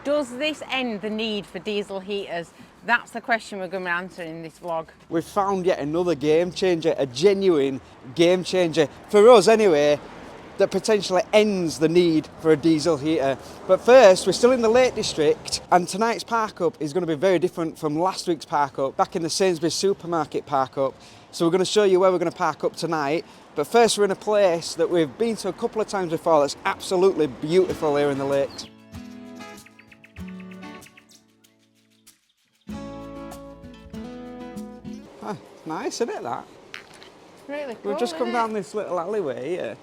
Does this end the need for diesel heaters? That's the question we're going to answer in this vlog. We've found yet another game changer, a genuine game changer, for us anyway, that potentially ends the need for a diesel heater. But first, we're still in the Lake District, and tonight's park up is going to be very different from last week's park up, back in the Sainsbury's supermarket park up. So we're going to show you where we're going to park up tonight. But first, we're in a place that we've been to a couple of times before that's absolutely beautiful here in the lakes. Ah, nice, isn't it, that? Really cool. We've just come isn't down it? this little alleyway here,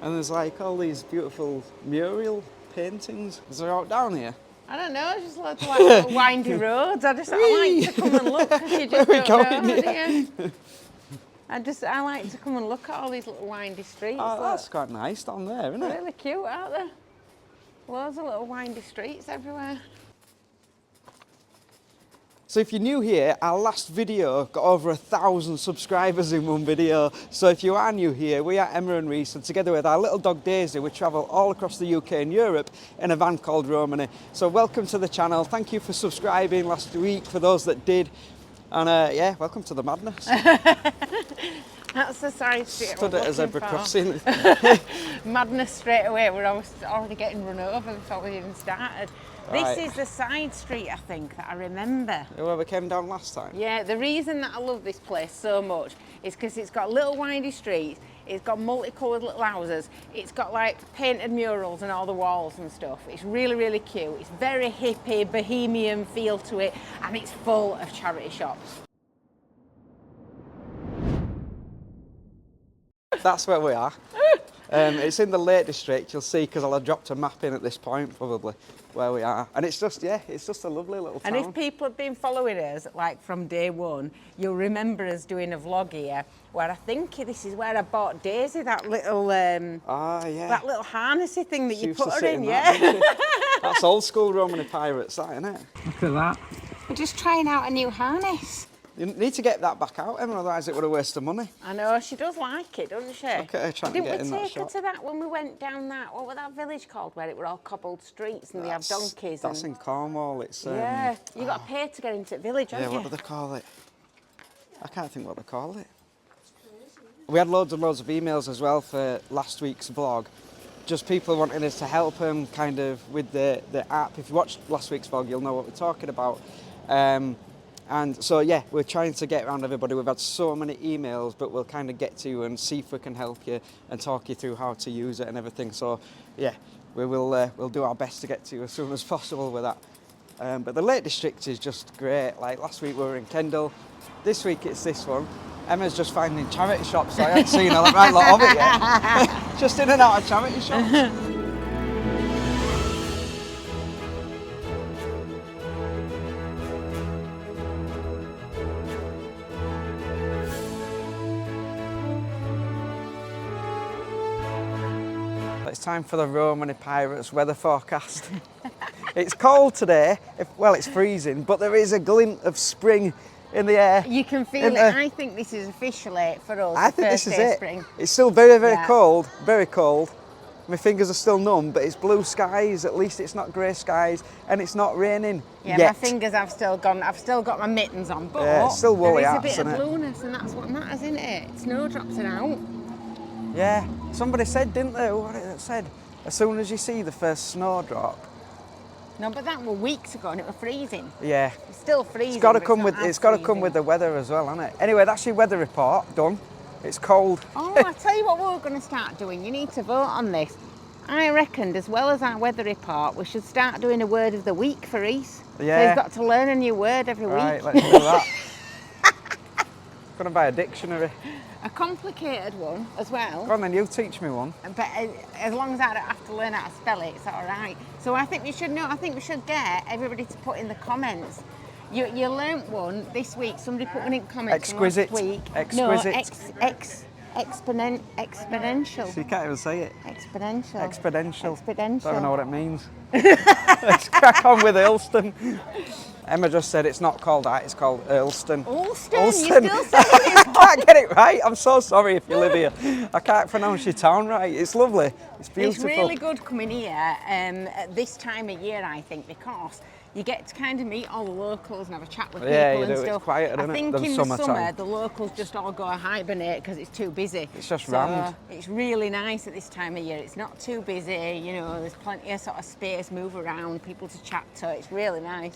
and there's like all these beautiful mural paintings. Is there out down here? I don't know, just loads of like little windy roads. I like to come and look because you just don't know, do you? I like to come and look at all these little windy streets. Oh, that's quite nice down there, isn't it? Really cute, aren't they? Loads of little windy streets everywhere. So if you're new here, our last video got over 1,000 subscribers in one video. So if you are new here, we are Emma and Reese, and together with our little dog Daisy, we travel all across the UK and Europe in a van called Romany. So welcome to the channel. Thank you for subscribing last week for those that did. And yeah, welcome to the madness. That's the side street. Stood at a zebra crossing. Madness straight away. We're already getting run over before we even started. Right. This is the side street, I think, that I remember. Whoever came down last time? Yeah, the reason that I love this place so much is because it's got little windy streets, it's got multicoloured little houses, it's got like painted murals on all the walls and stuff. It's really, really cute. It's very hippie, bohemian feel to it, and it's full of charity shops. That's where we are. It's in the Lake District, you'll see, because I'll have dropped a map in at this point, probably, where we are. And it's just, yeah, it's just a lovely little town. And if people have been following us, like from day one, you'll remember us doing a vlog here, where I think this is where I bought Daisy, that little, yeah. that little harnessy thing that She you used to put her sit in, that, yeah? didn't she? That's old school Romany Pirates, that, isn't it? Look at that. We're just trying out a new harness. You need to get that back out, Emma, otherwise it would have wasted money. I know, she does like it, doesn't she? Look at her trying to get in that Didn't we shot. take her to that when we went down that, what was that village called, where it were all cobbled streets and they have donkeys? That's in Cornwall, it's... yeah, you got to pay to get into the village, haven't yeah, you? what do they call it? I can't think what they call it. We had loads and loads of emails as well for last week's vlog. Just people wanting us to help them kind of with the app. If you watched last week's vlog, you'll know what we're talking about. And so, yeah, we're trying to get around everybody. We've had so many emails, but we'll kind of get to you and see if we can help you and talk you through how to use it and everything. So, yeah, we'll do our best to get to you as soon as possible with that. But the Lake District is just great. Like last week we were in Kendal. This week it's this one. Emma's just finding charity shops, so I haven't seen a right lot of it yet. Just in and out of charity shops. It's time for the Romany Pirates weather forecast. It's cold today, well it's freezing, but there is a glint of spring in the air. You can feel it. I think this is officially for us. I think this is it. Spring. It's still very, very cold, very cold. My fingers are still numb, but it's blue skies. At least it's not grey skies, and it's not raining yeah, yet. My fingers have still gone. I've still got my mittens on, but yeah, it's still woolly there is a hats, bit of isn't it? blueness, and that's what matters, isn't it? Snowdrops are out. Yeah, somebody said, didn't they? What it said? As soon as you see the first snowdrop. No, but that were weeks ago, and it was freezing. Yeah. It's still freezing. It's got to come with. It's got to come with the weather as well, hasn't it? Anyway, that's your weather report done. It's cold. Oh, I tell you what, we're going to start doing. You need to vote on this. I reckoned, as well as our weather report, we should start doing a word of the week for Reese. Yeah. So he's got to learn a new word every week. Right, let's do that. Going to buy a dictionary. A complicated one as well. Go on then, you teach me one. But as long as I don't have to learn how to spell it, it's all right. So I think we should get everybody to put in the comments. You learnt one this week. Somebody put one in comments Exquisite. last week. Exquisite. No, exponential. So you can't even say it. Exponential. Exponential. Exponential. Don't know what it means. Let's crack on with Ulverston. Emma just said it's not called that, it's called Ulverston. Ulverston, Ulverston. you still saying it? I can't get it right. I'm so sorry if you live here. I can't pronounce your town right. It's lovely. It's beautiful. It's really good coming here at this time of year, I think, because you get to kind of meet all the locals and have a chat with people Yeah, you and do. stuff. It's quieter, I isn't it, think than in the summertime. summer, the locals just all go hibernate because it's too busy. It's just so rammed. It's really nice at this time of year. It's not too busy, you know, there's plenty of sort of space, move around, people to chat to. It's really nice.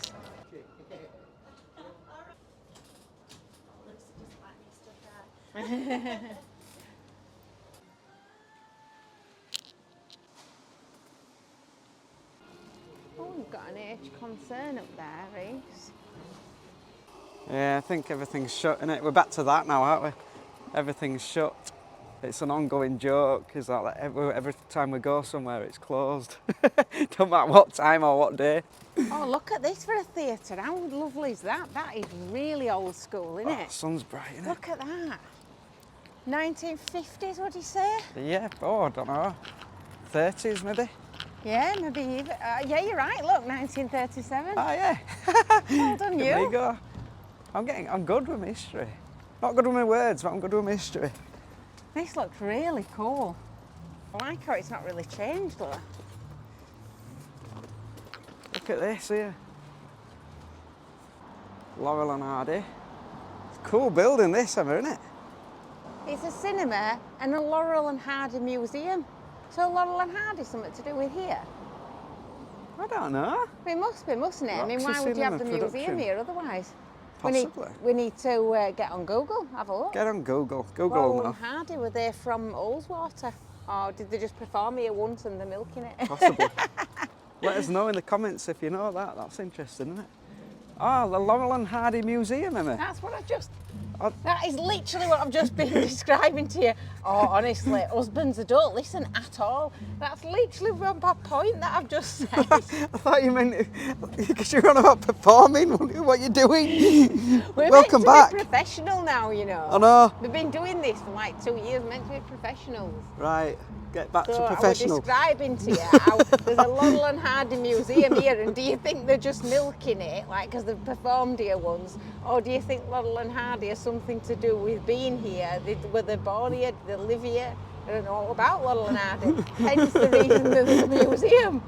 Oh, we've got an age concern up there, Reese. Yeah, I think everything's shut, innit? We're back to that now, aren't we? Everything's shut. It's an ongoing joke, is that like every time we go somewhere it's closed. Don't matter what time or what day. Oh, look at this for a theatre. How lovely is that? That is really old school, isn't Oh, it? the sun's bright, innit? Look at that. 1950s, what do you say? Yeah, oh, I don't know. 30s maybe? Yeah, maybe even. Yeah, you're right. Look, 1937. Oh, yeah. Well done, There you you. go. I'm good with my history. Not good with my words, but I'm good with my history. This looks really cool. I like how it's not really changed, look. Look at this here. Laurel and Hardy. It's a cool building this, Emma, isn't it? It's a cinema and a Laurel and Hardy museum. So Laurel and Hardy something to do with here? I don't know. It must be, mustn't it? I mean, Roxy why would you have the Cinema museum Production. here otherwise? Possibly. We need to get on Google, have a look. Get on Google. Google Laurel now. and Hardy, were they from Ullswater? Or did they just perform here once and they're milking it? Possibly. Let us know in the comments if you know that. That's interesting, isn't it? Oh, the Laurel and Hardy Museum, Emma. That's what I've just... Oh. That is literally what I've just been describing to you. Oh, honestly, husbands, they don't listen at all. That's literally my point that I've just said. I thought you meant because you're on about performing. What you're doing? We're Welcome meant back. to be professional now, you know. I know. We've been doing this for like 2 years, meant to be professionals. Right. Get back So to I was professional. describing to you how there's a Laurel and Hardy museum here, and do you think they're just milking it, like because they've performed here once, or do you think Laurel and Hardy has something to do with being here? Were they born here? Did they live here? I don't know all about Laurel and Hardy. Hence the reason there's a museum.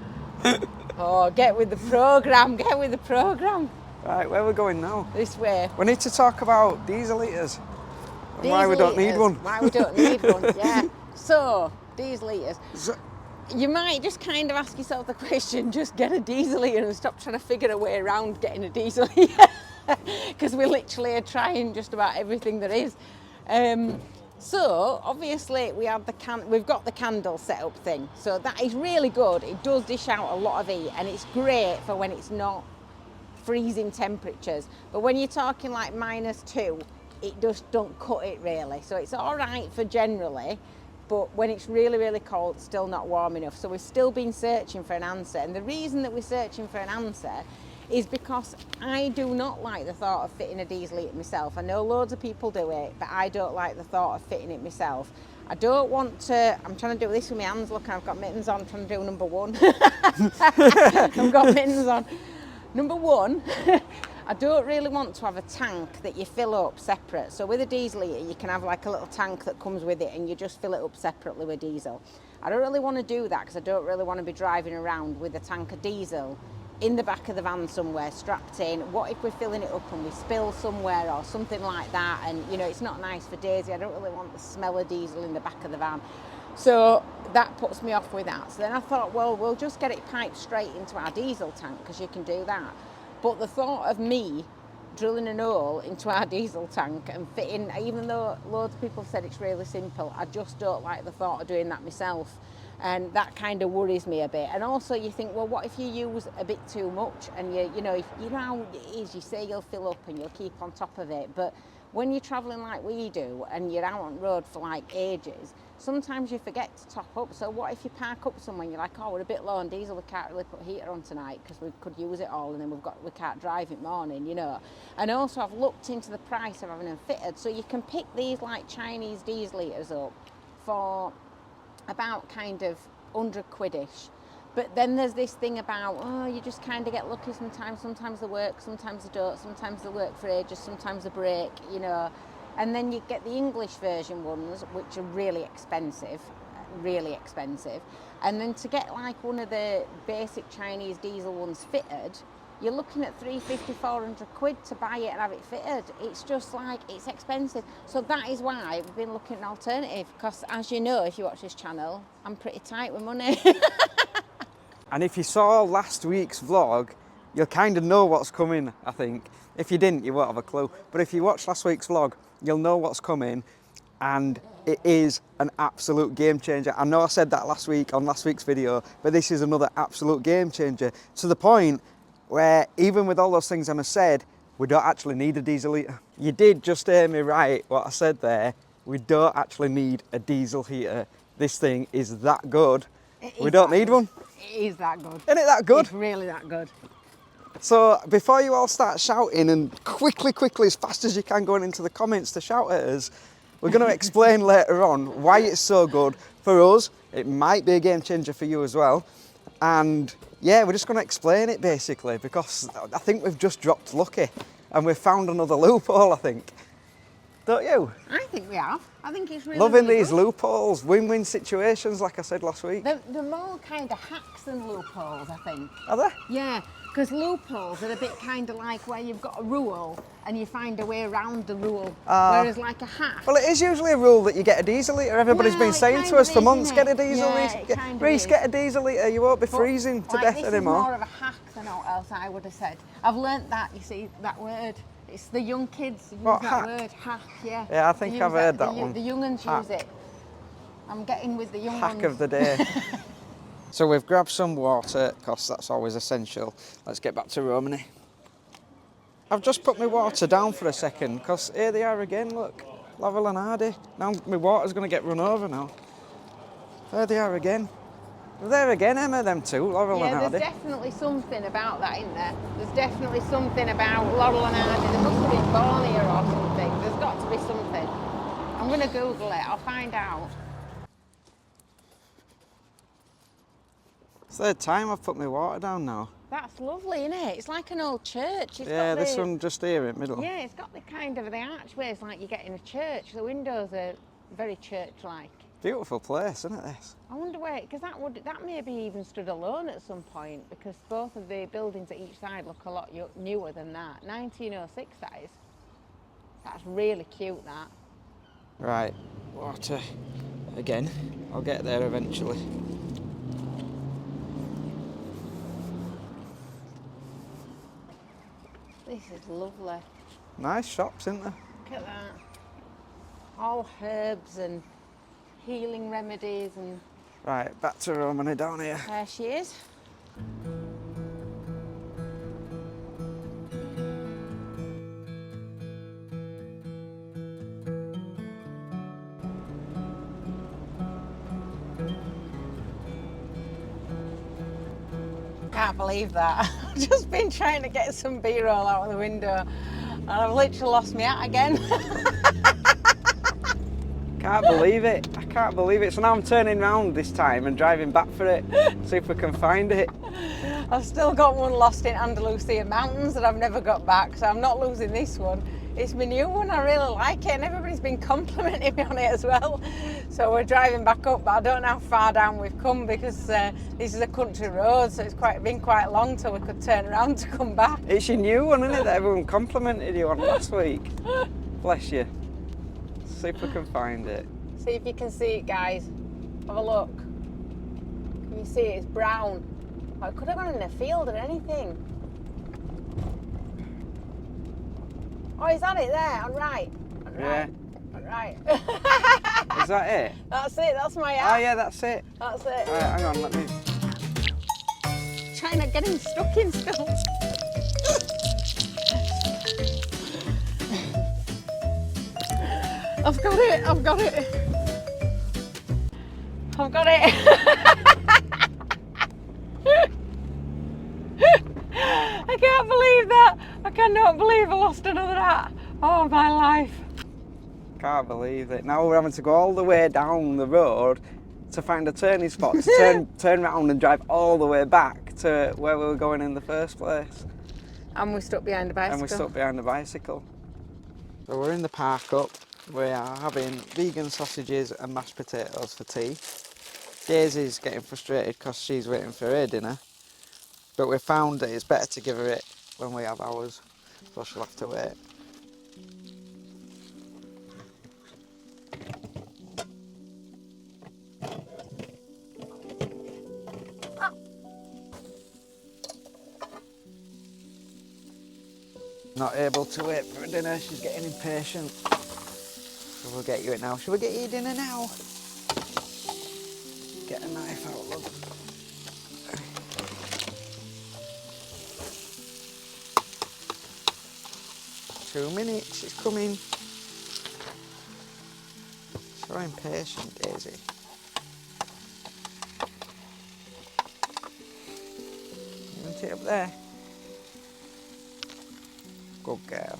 Oh, get with the programme, get with the programme. Right, where are we going now? This way. We need to talk about diesel eaters. And why we don't need Diesel one. eaters. Why we don't need one, yeah. So, diesel eaters. So- You might just kind of ask yourself the question, just get a diesel eater and stop trying to figure a way around getting a diesel eater. Because we literally are trying just about everything there is. So obviously we've got the candle setup thing. So that is really good. It does dish out a lot of heat and it's great for when it's not freezing temperatures. But when you're talking like -2, it just don't cut it really. So it's all right for generally, but when it's really, really cold, it's still not warm enough. So we've still been searching for an answer. And the reason that we're searching for an answer is because I do not like the thought of fitting a diesel heater myself. I know loads of people do it, but I don't like the thought of fitting it myself. I don't want to, I'm trying to do this with my hands, look, I've got mittens on, I'm trying to do number 1. I've got mittens on. Number 1, I don't really want to have a tank that you fill up separate. So with a diesel heater, you can have like a little tank that comes with it and you just fill it up separately with diesel. I don't really want to do that because I don't really want to be driving around with a tank of diesel in the back of the van somewhere strapped in. What if we're filling it up and we spill somewhere or something like that, and you know it's not nice for Daisy. I don't really want the smell of diesel in the back of the van, so that puts me off with that. So then I thought, well, we'll just get it piped straight into our diesel tank because you can do that. But the thought of me drilling a hole into our diesel tank and fitting, even though loads of people have said it's really simple, I just don't like the thought of doing that myself. And that kind of worries me a bit. And also you think, well, what if you use a bit too much and you know how it is, you say you'll fill up and you'll keep on top of it, but when you're travelling like we do and you're out on the road for like ages, sometimes you forget to top up. So what if you park up somewhere and you're like, oh, we're a bit low on diesel, we can't really put heater on tonight because we could use it all, and then we can't drive it morning, you know. And also I've looked into the price of having them fitted, so you can pick these like Chinese diesel heaters up for about kind of 100 quid-ish. But then there's this thing about, oh, you just kind of get lucky sometimes. Sometimes they work, sometimes they don't. Sometimes they work for ages, sometimes they break, you know. And then you get the English version ones, which are really expensive. And then to get like one of the basic Chinese diesel ones fitted, you're looking at 350, 400 quid to buy it and have it fitted. It's just like, it's expensive. So that is why we've been looking at an alternative, because as you know, if you watch this channel, I'm pretty tight with money. And if you saw last week's vlog, you'll kind of know what's coming, I think. If you didn't, you won't have a clue. But if you watch last week's vlog, you'll know what's coming, and it is an absolute game changer. I know I said that last week on last week's video, but this is another absolute game changer, to the point where even with all those things I said, we don't actually need a diesel heater. You did just hear me right, what I said there. We don't actually need a diesel heater. This thing is that good. We don't need one. It is that good. Isn't it that good? It's really that good. So before you all start shouting and quickly, as fast as you can going into the comments to shout at us, we're going to explain later on why it's so good. For us, it might be a game changer for you as well. And yeah, we're just going to explain it basically, because I think we've just dropped lucky and we've found another loophole, I think. Don't you? I think we have. I think it's really Loving really these good. loopholes, win-win situations, like I said last week. They're more kind of hacks than loopholes, I think. Are they? Yeah, because loopholes are a bit kind of like where you've got a rule and you find a way around the rule. Whereas like a hack. Well, it is usually a rule that you get a diesel heater. Everybody's been saying to us for months, get a diesel heater. Reese, get a diesel heater, you won't be freezing to death anymore. This is more of a hack than what else I would have said. I've learnt that, you see, that word. It's the young kids use What, that hack? word, hack, yeah. Yeah, I think I've heard that one. The young uns Hack. use it. I'm getting with the young Hack ones. of the day. So we've grabbed some water, because that's always essential. Let's get back to Romany. I've just put my water down for a second, because here they are again, look. Laurel and Hardy. Now my water's going to get run over now. There they are again. They're there again, Emma, them two, Laurel and Hardy. There's definitely something about that, isn't there? There's definitely something about Laurel and Hardy. They must have been born here or something. There's got to be something. I'm going to Google it. I'll find out. It's the third time I've put my water down now. That's lovely, isn't it? It's like an old church. Yeah, this one just here in the middle. Yeah, it's got the kind of the archways like you get in a church. The windows are very church-like. Beautiful place, isn't it, this? I wonder where, because that maybe even stood alone at some point, because both of the buildings at each side look a lot newer than that. 1906, that is. That's really cute, that. Right, water again. I'll get there eventually. This is lovely. Nice shops, isn't there? Look at that. All herbs and healing remedies and... Right, back to Romany down here. There she is. Can't believe that. I've just been trying to get some B-roll out of the window and I've literally lost my hat again. Can't believe it. I can't believe it. So now I'm turning round this time and driving back for it. See if we can find it. I've still got one lost in Andalusia Mountains that I've never got back, so I'm not losing this one. It's my new one, I really like it, and everybody's been complimenting me on it as well. So we're driving back up, but I don't know how far down we've come, because this is a country road, so it's been quite long till we could turn around to come back. It's your new one, isn't it, that everyone complimented you on last week? Bless you. See if we can find it. See if you can see it, guys. Have a look. Can you see it? It's brown. Oh, it could have gone in a field or anything. Oh, is that it there? On right. On Yeah. right. On right. Is that it? That's it. That's my hat. Oh yeah, that's it. That's it. Right, hang on, let me... Trying to get him stuck in still. I've got it. I've got it. I've got it. I can't believe that. I cannot believe I lost another hat. Oh, my life. Can't believe it. Now we're having to go all the way down the road to find a turning spot to turn around and drive all the way back to where we were going in the first place. And we're stuck behind a bicycle. And we're stuck behind the bicycle. So we're in the park up. We are having vegan sausages and mashed potatoes for tea. Daisy's getting frustrated because she's waiting for her dinner. But we found that it's better to give her it when we have ours, so she'll have to wait. Not able to wait for her dinner, she's getting impatient. So we'll get you it now. Shall we get you dinner now? Get a knife out, love. 2 minutes, it's coming. So impatient, Daisy. You want it up there? Good girl.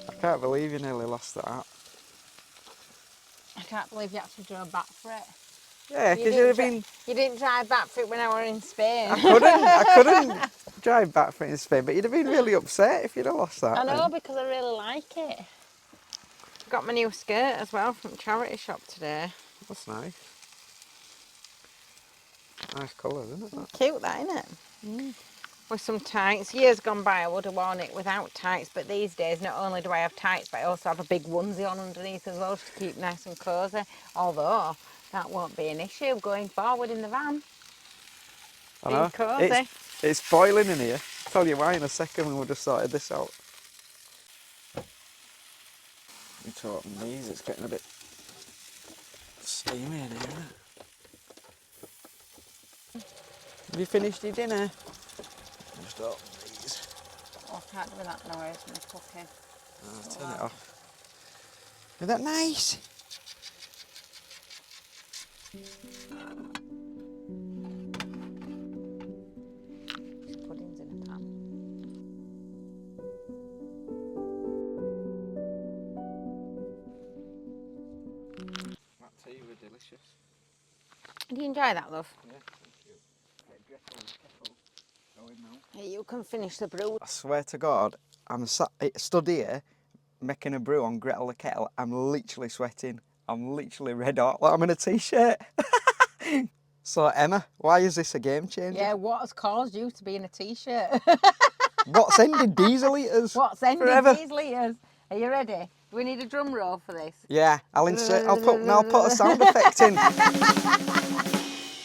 I can't believe you nearly lost that. I can't believe you actually drove back for it. Yeah, because you'd have been... You didn't drive back for it when I were in Spain. I couldn't drive back for it in Spain, but you'd have been really upset if you'd have lost that. I know, because I really like it. Got my new skirt as well from charity shop today. That's nice. Nice colour, isn't it? That? Cute, that, isn't it? Mm. With some tights. Years gone by, I would have worn it without tights, but these days, not only do I have tights, but I also have a big onesie on underneath as well to keep nice and cosy. Although, that won't be an issue going forward in the van. I know. Cosy. It's boiling in here. I'll tell you why in a second when we've just sorted this out. I'm talking these, it's getting a bit steamy in here, isn't it? Have you finished your dinner? Just open these. Oh, I can't do that noise when I'm cooking. Oh, turn it off. Isn't that nice? Pudding's in a pan. That tea was delicious. Do you enjoy that, love? Yeah, thank you. Hey, you can finish the brew. I swear to God, I'm stood here making a brew on Gretel the kettle. I'm literally sweating. I'm literally red hot, like I'm in a t-shirt. So Emma, why is this a game changer? Yeah, what has caused you to be in a t-shirt? What's ended diesel eaters? What's ended forever? diesel eaters? Are you ready? Do we need a drum roll for this? Yeah, I'll put a sound effect in.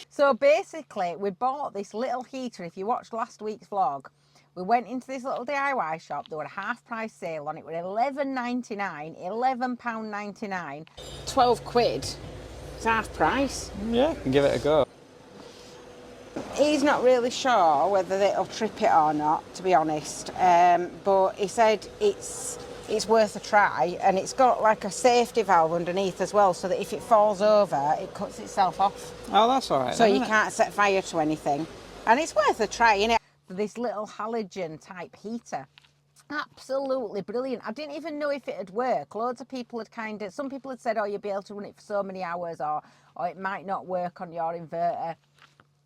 So basically, we bought this little heater. If you watched last week's vlog, we went into this little DIY shop. There were a half price sale on it. It was £11.99, £11.99, 12 quid. It's half price. Yeah, can give it a go. He's not really sure whether it'll trip it or not, to be honest. But he said it's worth a try, and it's got like a safety valve underneath as well, so that if it falls over, it cuts itself off. Oh, that's all right. So you can't set fire to anything. And it's worth a try, innit? This little halogen type heater. Absolutely brilliant. I didn't even know if it'd work. Loads of people had some people had said, oh, you'll be able to run it for so many hours, or it might not work on your inverter.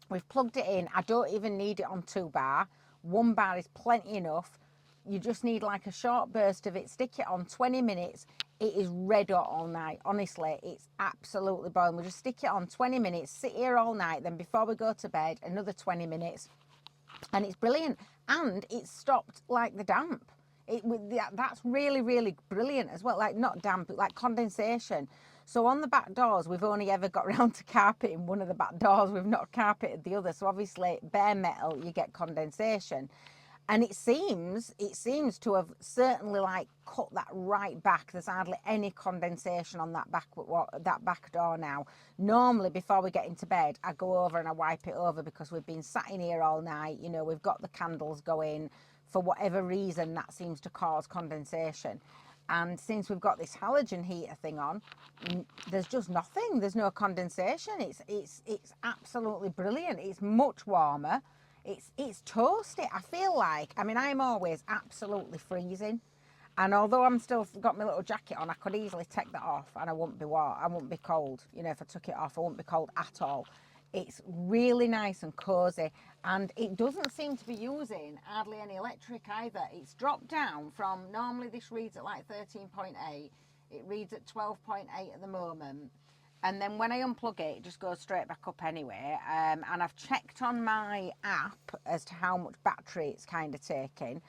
We've plugged it in. I don't even need it on 2 bar. 1 bar is plenty enough. You just need like a short burst of it. Stick it on 20 minutes. It is red hot all night. Honestly, it's absolutely boiling. We just stick it on 20 minutes, sit here all night. Then before we go to bed, another 20 minutes. And it's brilliant. And it's stopped like the damp. That's really, really brilliant as well. Like not damp, but like condensation. So on the back doors, we've only ever got round to carpeting one of the back doors. We've not carpeted the other. So obviously, bare metal, you get condensation. And it seems to have certainly like cut that right back. There's hardly any condensation on that back door now. Normally, before we get into bed, I go over and I wipe it over because we've been sat in here all night. You know, we've got the candles going. For whatever reason, that seems to cause condensation. And since we've got this halogen heater thing on, there's just nothing. There's no condensation. It's absolutely brilliant. It's much warmer. It's toasty. I feel like, I mean, I'm always absolutely freezing. And although I'm still got my little jacket on, I could easily take that off and I wouldn't be warm. I wouldn't be cold. You know, if I took it off, I wouldn't be cold at all. It's really nice and cosy, and it doesn't seem to be using hardly any electric either. It's dropped down from, normally this reads at like 13.8. It reads at 12.8 at the moment. And then when I unplug it, it just goes straight back up anyway. And I've checked on my app as to how much battery it's kind of taking.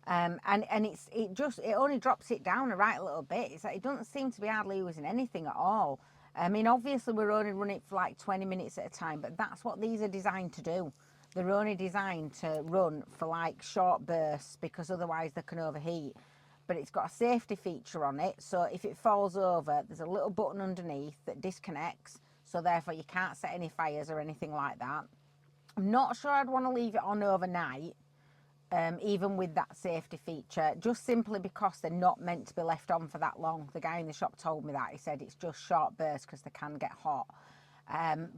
And it only drops it down a right little bit. It's like it doesn't seem to be hardly using anything at all. I mean, obviously we're only running it for like 20 minutes at a time, but that's what these are designed to do. They're only designed to run for like short bursts because otherwise they can overheat. But it's got a safety feature on it, so if it falls over, there's a little button underneath that disconnects, so therefore you can't set any fires or anything like that. I'm not sure I'd want to leave it on overnight, even with that safety feature, just simply because they're not meant to be left on for that long. The guy in the shop told me that. He said it's just short bursts because they can get hot.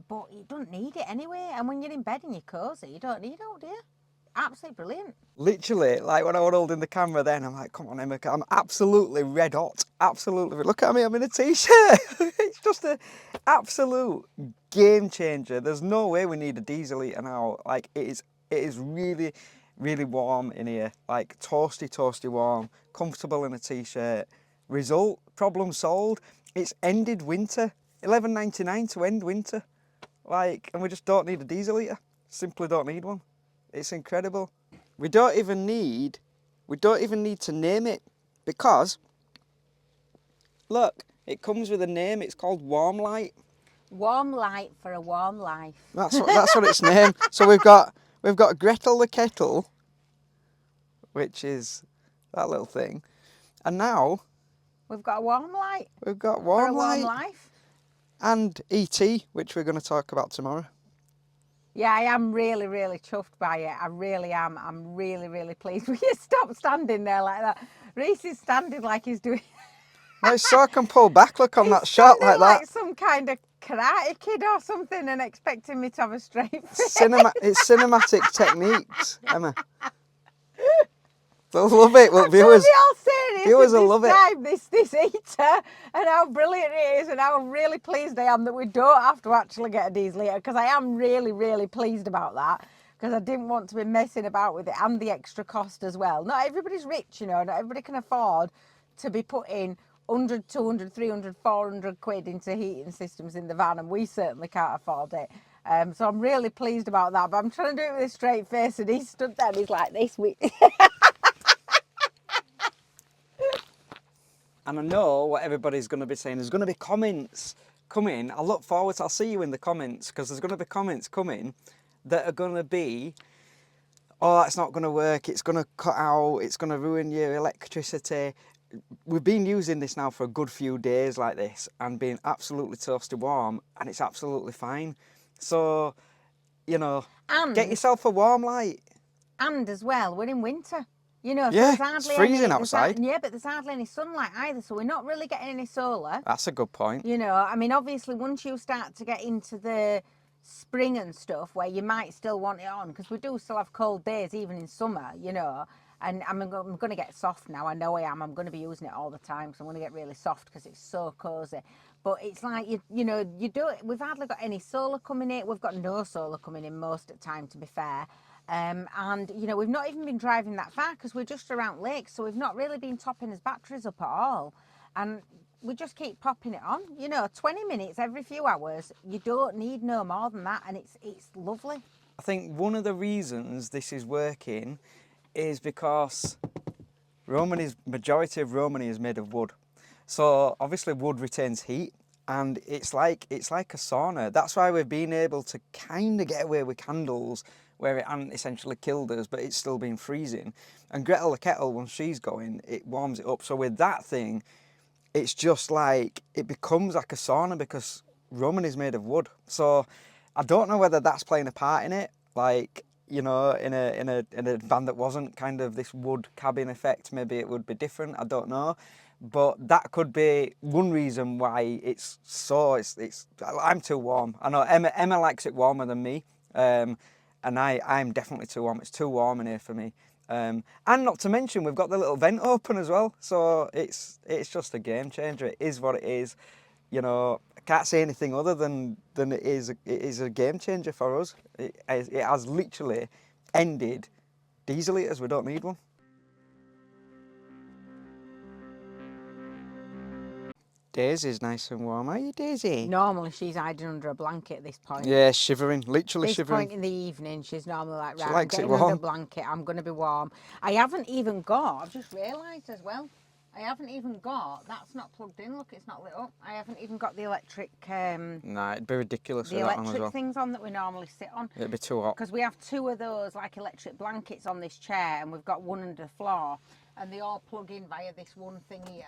But you don't need it anyway, and when you're in bed and you're cosy, you don't need it, do you? Absolutely brilliant. Literally, like when I was holding the camera then, I'm like, come on, Emma, I'm absolutely red hot. Absolutely. Look at me, I'm in a t-shirt. It's just an absolute game changer. There's no way we need a diesel heater now. Like, it is really, really warm in here. Like, toasty warm, comfortable in a t-shirt. Result, problem solved. It's ended winter. $11.99 to end winter. Like, and we just don't need a diesel heater. Simply don't need one. It's incredible. We don't even need to name it, because look, it comes with a name. It's called Warm Light. Warm light for a warm life. That's what it's named. So we've got Gretel the kettle, which is that little thing, and now We've got a warm light. we've got For Warm a warm Light life. and ET, which we're going to talk about tomorrow. Yeah, I am really, really chuffed by it. I really am. I'm really, really pleased. Will you stop standing there like that? Reese is standing like he's doing... No, it's so I can pull back. Look on He's that shot standing like that. some kind of karate kid or something and expecting me to have a straight face. It's cinematic techniques, Emma. They'll love it. Well, I'm sure viewers, they all say viewers will love it. this heater and how brilliant it is and how really pleased I am that we don't have to actually get a diesel heater, because I am really, really pleased about that, because I didn't want to be messing about with it and the extra cost as well. Not everybody's rich, you know, not everybody can afford to be putting 100, 200, 300, 400 quid into heating systems in the van, and we certainly can't afford it. So I'm really pleased about that, but I'm trying to do it with a straight face, and he stood there and he's like this. And I know what everybody's going to be saying. There's going to be comments coming. I'll see you in the comments, because there's going to be comments coming that are going to be, oh, that's not going to work. It's going to cut out. It's going to ruin your electricity. We've been using this now for a good few days like this and being absolutely toasty warm, and it's absolutely fine. So, you know, get yourself a Warm Light. And as well, we're in winter. You know, so Yeah, there's hardly it's freezing outside. Yeah, but there's hardly any sunlight either, so we're not really getting any solar. That's a good point. You know, I mean, obviously, once you start to get into the spring and stuff, where you might still want it on, because we do still have cold days, even in summer, you know, and I'm going to get soft now. I know I am. I'm going to be using it all the time, because I'm going to get really soft because it's so cosy. But it's like, we've hardly got any solar coming in. We've got no solar coming in most of the time, to be fair. And, you know, we've not even been driving that far because we're just around lakes, so we've not really been topping his batteries up at all. And we just keep popping it on, you know, 20 minutes every few hours. You don't need no more than that, and it's lovely. I think one of the reasons this is working is because majority of Romany is made of wood. So obviously wood retains heat, and it's like a sauna. That's why we've been able to kind of get away with candles where it hasn't essentially killed us, but it's still been freezing. And Gretel the kettle, when she's going, it warms it up. So with that thing, it's just like, it becomes like a sauna because Roman is made of wood. So I don't know whether that's playing a part in it. Like, you know, in a van that wasn't kind of this wood cabin effect, maybe it would be different. I don't know. But that could be one reason why it's I'm too warm. I know Emma likes it warmer than me. And I'm definitely too warm. It's too warm in here for me. And not to mention, we've got the little vent open as well. So it's just a game changer. It is what it is. You know, I can't say anything other than it is a game changer for us. It has literally ended diesel heaters. We don't need one. Daisy's nice and warm, are you, Daisy? Normally she's hiding under a blanket at this point. Yeah, shivering, literally this shivering. Point in the evening, she's normally like, She right, I'm likes it getting under warm. a blanket, I'm going to be warm. I haven't even got, I've just realised as well, I haven't even got, that's not plugged in, look, it's not lit up. I haven't even got the electric... Nah, it'd be ridiculous the with that on as electric well. things on that we normally sit on. It'd be too hot. Because we have 2 of those, like, electric blankets on this chair, and we've got one under the floor, and they all plug in via this one thing here.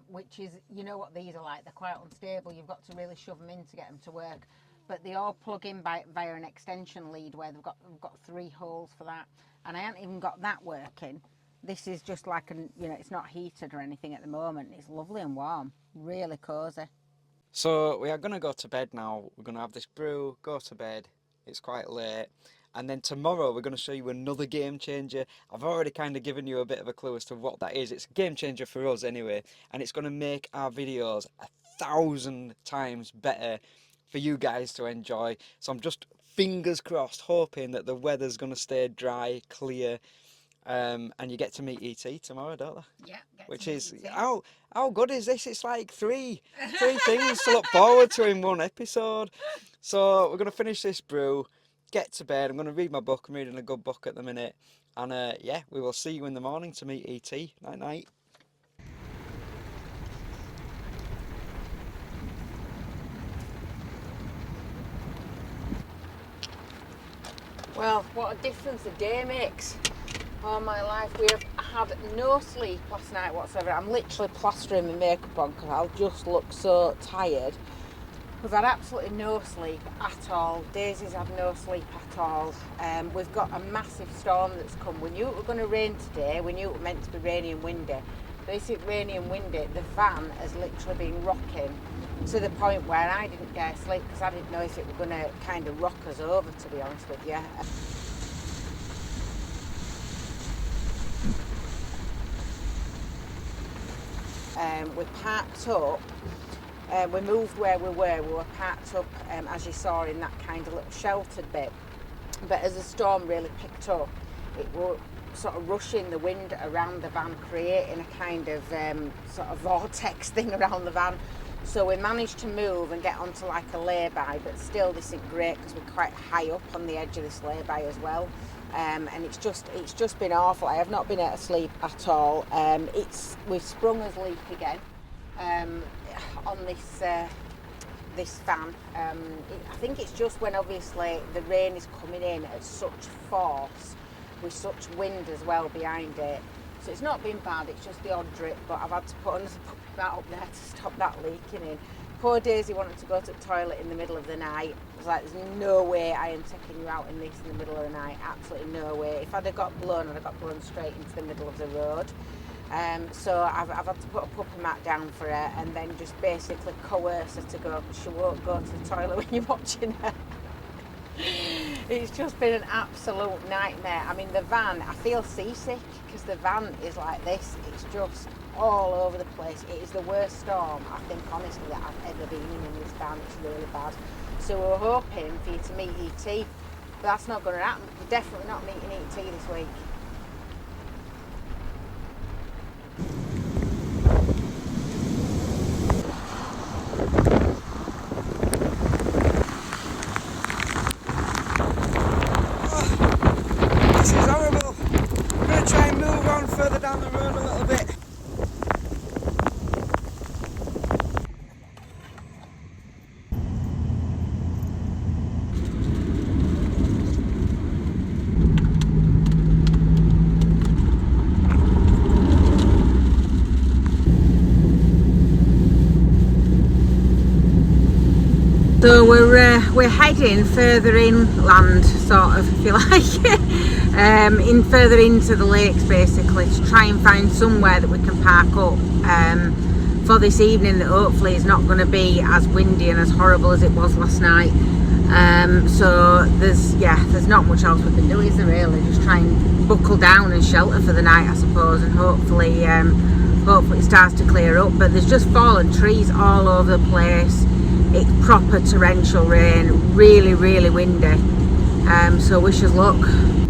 Which is, you know what these are like, they're quite unstable, you've got to really shove them in to get them to work, but they all plug in via an extension lead where we've got 3 holes for that, and I haven't even got that working. This is just like, you know, it's not heated or anything at the moment. It's lovely and warm, really cosy. So we are going to go to bed now. We're going to have this brew, go to bed. It's quite late. And then tomorrow we're going to show you another game changer. I've already kind of given you a bit of a clue as to what that is. It's a game changer for us anyway. And it's going to make our videos 1,000 times better for you guys to enjoy. So I'm just fingers crossed hoping that the weather's going to stay dry, clear. And you get to meet E.T. tomorrow, don't they? Yeah. Which is, how good is this? It's like three things to look forward to in one episode. So we're going to finish this brew, get to bed. I'm going to read my book. I'm reading a good book at the minute. And yeah, we will see you in the morning to meet E.T. Night night. Well, what a difference a day makes. All my life, we have had no sleep last night whatsoever. I'm literally plastering my makeup on because I'll just look so tired. We've had absolutely no sleep at all. Daisy's had no sleep at all. We've got a massive storm that's come. We knew it was going to rain today. We knew it was meant to be rainy and windy. Basically rainy and windy, the van has literally been rocking to the point where I didn't dare sleep because I didn't know if it was going to kind of rock us over, to be honest with you. We parked up, we moved where we were parked up, as you saw, in that kind of little sheltered bit. But as the storm really picked up, it was sort of rushing the wind around the van, creating a kind of sort of vortex thing around the van. So we managed to move and get onto like a lay-by, but still this isn't great because we're quite high up on the edge of this lay-by as well. And it's just been awful. I have not been able to sleep at all. We've sprung us leak again on this fan. I think it's just when obviously the rain is coming in at such force with such wind as well behind it. So it's not been bad, it's just the odd drip, but I've had to put another puppy mat up there to stop that leaking in. Poor Daisy wanted to go to the toilet in the middle of the night. I was like, there's no way I am taking you out in this in the middle of the night, absolutely no way. If I'd have got blown, I'd have got blown straight into the middle of the road. So I've had to put a puppy mat down for her and then just basically coerce her to go, because she won't go to the toilet when you're watching her. It's just been an absolute nightmare. I mean, the van, I feel seasick because the van is like this. It's just all over the place. It is the worst storm, I think, honestly, that I've ever been in this van. It's really bad. So we're hoping for you to meet E.T., but that's not going to happen. We're definitely not meeting E.T. this week. This is horrible. I'm going to try and move on further down the road a little bit. So we're heading further inland, sort of, if you like, further into the lakes basically, to try and find somewhere that we can park up for this evening that hopefully is not going to be as windy and as horrible as it was last night. So there's not much else we can do, is there really? Just try and buckle down and shelter for the night, I suppose, and hopefully it starts to clear up. But there's just fallen trees all over the place. It's proper torrential rain, really, really windy. So wish us luck.